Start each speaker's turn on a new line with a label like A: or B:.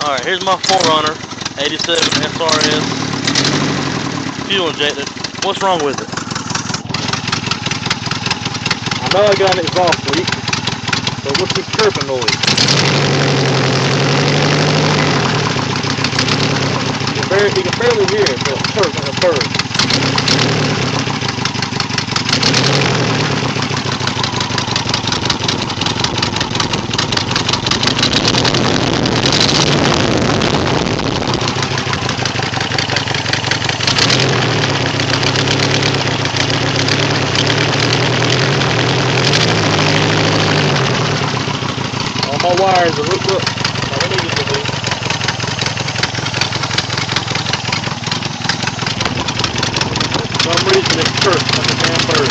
A: Alright, here's my 4Runner 87 SRS fuel injected. What's wrong with it?
B: I know I got an exhaust leak, but what's this chirping noise? You can barely hear it, but it's chirping a bird. My wires are hooked up like I needed to be. For some reason it chirps like a damn bird.